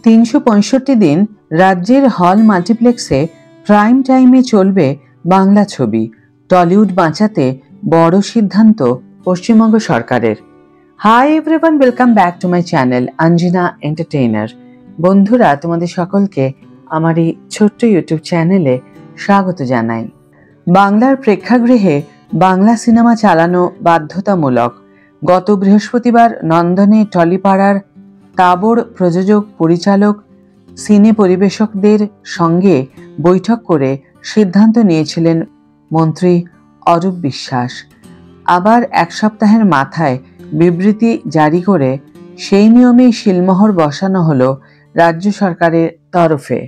365 দিন রাজ্যের হল মাল্টিপ্লেক্সে প্রাইম টাইমে চলবে বাংলা ছবি। টলিউড বাঁচাতে বড় সিদ্ধান্ত পশ্চিমবঙ্গ সরকারের। Hi everyone, welcome back to my channel Anjana entertainer. বন্ধুরা, তোমাদের সকলকে আমার এই ছোট্ট ইউটিউব চ্যানেলে স্বাগত জানাই। বাংলার প্রেক্ষাগৃহে বাংলা সিনেমা চালানো বাধ্যতামূলক। গত বৃহস্পতিবার নন্দনে টলিপাড়ার তাবড় প্রযোজক, পরিচালক, সিনে পরিবেশকদের সঙ্গে বৈঠক করে সিদ্ধান্ত নিয়েছিলেন মন্ত্রী অরূপ বিশ্বাস। আবার এক সপ্তাহের মাথায় বিবৃতি জারি করে সেই নিয়মেই শিলমোহর বসানো হলো রাজ্য সরকারের তরফে।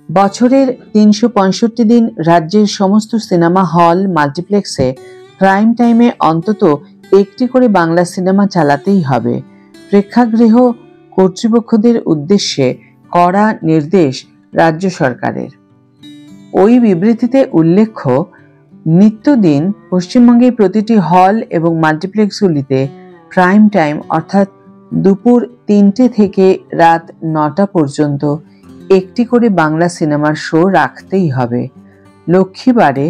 বছরের 365 দিন রাজ্যের সমস্ত সিনেমা হল মাল্টিপ্লেক্সে প্রাইম টাইমে অন্তত একটি করে বাংলা সিনেমা চালাতেই হবে। প্রেক্ষাগৃহ কর্তৃপক্ষদের উদ্দেশ্যে কড়া নির্দেশ রাজ্য সরকারের। ওই বিবৃতিতে উল্লেখ্য, নিত্যদিন পশ্চিমবঙ্গের প্রতিটি হল এবং মাল্টিপ্লেক্সগুলিতে প্রাইম টাইম অর্থাৎ দুপুর 3টে থেকে রাত 9টা পর্যন্ত একটি করে বাংলা সিনেমার শো রাখতেই হবে। লক্ষ্মীবারে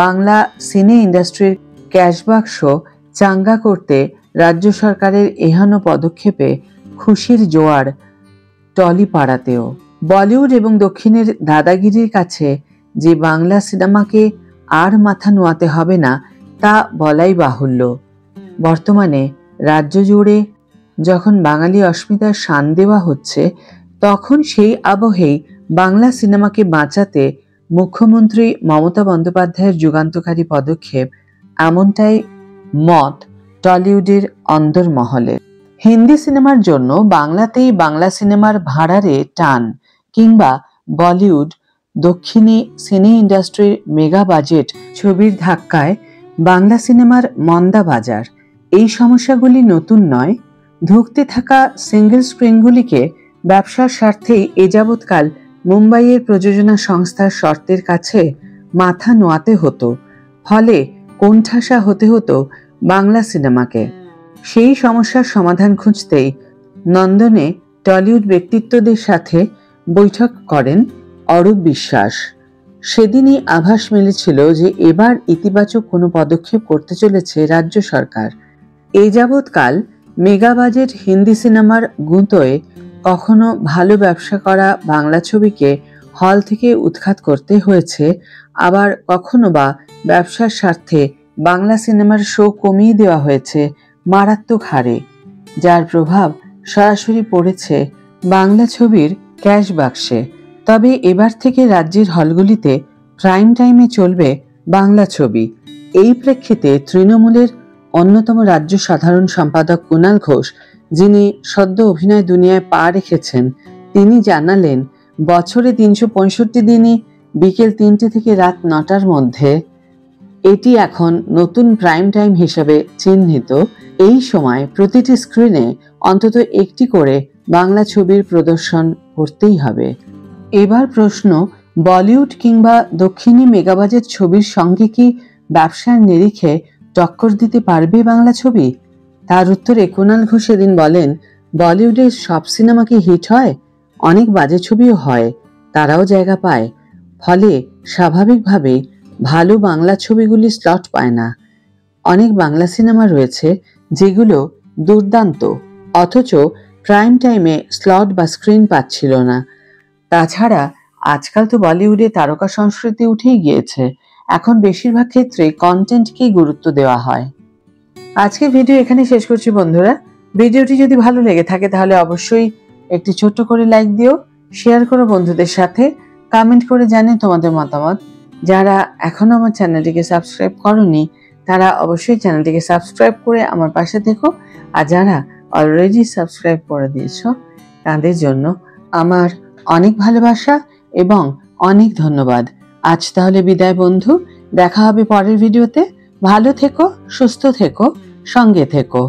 বাংলা সিনে ইন্ডাস্ট্রির ক্যাশবাক্স চাঙ্গা করতে রাজ্য সরকারের এহেন পদক্ষেপে খুশির জোয়ার টলিপাড়াতেও। বলিউড এবং দক্ষিণের দাদাগিরির কাছে যে বাংলা সিনেমাকে আর মাথা নোয়াতে হবে না তা বলাই বাহুল্য। বর্তমানে রাজ্য জুড়ে যখন বাঙালি অস্মিতার শান দেওয়া হচ্ছে, তখন সেই আবহেই বাংলা সিনেমাকে বাঁচাতে মুখ্যমন্ত্রী মমতা বন্দ্যোপাধ্যায়ের যুগান্তকারী পদক্ষেপ, এমনটাই মত টলিউডের অন্দরমহলের। হিন্দি সিনেমার জন্য বাংলাতেই বাংলা সিনেমার ভাড়ারে টান, কিংবা বলিউড দক্ষিণী সিনে ইন্ডাস্ট্রির মেগা বাজেট ছবির ধাক্কায় বাংলা সিনেমার মন্দা বাজার, এই সমস্যাগুলি নতুন নয়। ধুঁকতে থাকা সিঙ্গেল স্ক্রিনগুলিকে ব্যবসার স্বার্থেই এযাবৎকাল মুম্বাইয়ের প্রযোজনা সংস্থার শর্তের কাছে মাথা নোয়াতে হতো, ফলে কোণঠাসা হতে হতো বাংলা সিনেমাকে। সেই সমস্যার সমাধান খুঁজতেই নন্দনে টলিউড ব্যক্তিত্বদের সাথে বৈঠক করেন অরূপ বিশ্বাস। সেদিনই আভাস মিলেছিল যে এবার ইতিবাচক কোনো পদক্ষেপ করতে চলেছে রাজ্য সরকার। এ যাবৎকাল মেগা বাজেট হিন্দি সিনেমার গুঁতোয় কখনো ভালো ব্যবসা করা বাংলা ছবিকে হল থেকে উৎখাত করতে হয়েছে, আবার কখনো বা ব্যবসার স্বার্থে বাংলা সিনেমার শো কমিয়ে দেওয়া হয়েছে মারাত্মক হারে, যার প্রভাব সরাসরি পড়েছে বাংলা ছবির ক্যাশ বাক্সে। তবে এবার থেকে রাজ্যের হলগুলিতে প্রাইম টাইমে চলবে বাংলা ছবি। এই প্রেক্ষিতে তৃণমূলের অন্যতম রাজ্য সাধারণ সম্পাদক কুণাল ঘোষ, যিনি সদ্য অভিনয় দুনিয়ায় পা রেখেছেন, তিনি জানালেন, বছরে 365 দিনই বিকেল 3টে থেকে রাত 9টার মধ্যে এটি এখন নতুন প্রাইম টাইম হিসেবে চিহ্নিত। এই সময় প্রতিটি স্ক্রিনে অন্তত একটি করে বাংলা ছবির প্রদর্শন করতেই হবে। এবার প্রশ্ন, বলিউড কিংবা দক্ষিণী মেগাবাজেট ছবির সঙ্গে কি ব্যবসার নিরিখে টক্কর দিতে পারবে বাংলা ছবি? তার উত্তরে কুণাল ঘোষ সেদিন বলেন, বলিউডের সব সিনেমা কি হিট হয়? অনেক বাজে ছবিও হয়, তারাও জায়গা পায়। ফলে স্বাভাবিকভাবেই ভালো বাংলা ছবিগুলি স্লট পায় না। অনেক বাংলা সিনেমা রয়েছে যেগুলো দুর্দান্ত, অথচ প্রাইম টাইমে স্লট বা স্ক্রিন পাচ্ছিল না। তাছাড়া আজকাল তো বলিউডে তারকা সংস্কৃতি উঠেই গিয়েছে, এখন বেশিরভাগ ক্ষেত্রে কন্টেন্টকেই গুরুত্ব দেওয়া হয়। আজকের ভিডিও এখানে শেষ করছি বন্ধুরা। ভিডিওটি যদি ভালো লেগে থাকে তাহলে অবশ্যই একটি ছোট্ট করে লাইক দিও, শেয়ার করো বন্ধুদের সাথে, কমেন্ট করে জানিও তোমাদের মতামত। যারা এখনো আমার চ্যানেলটিকে সাবস্ক্রাইব করোনি তারা অবশ্যই চ্যানেলটিকে সাবস্ক্রাইব করে আমার পাশে থেকো, আর যারা অলরেডি সাবস্ক্রাইব করে দিয়েছো তাদের জন্য আমার অনেক ভালোবাসা এবং অনেক ধন্যবাদ। আজ তাহলে বিদায় বন্ধু, দেখা হবে পরের ভিডিওতে। ভালো থেকো, সুস্থ থেকো, সঙ্গে থেকো।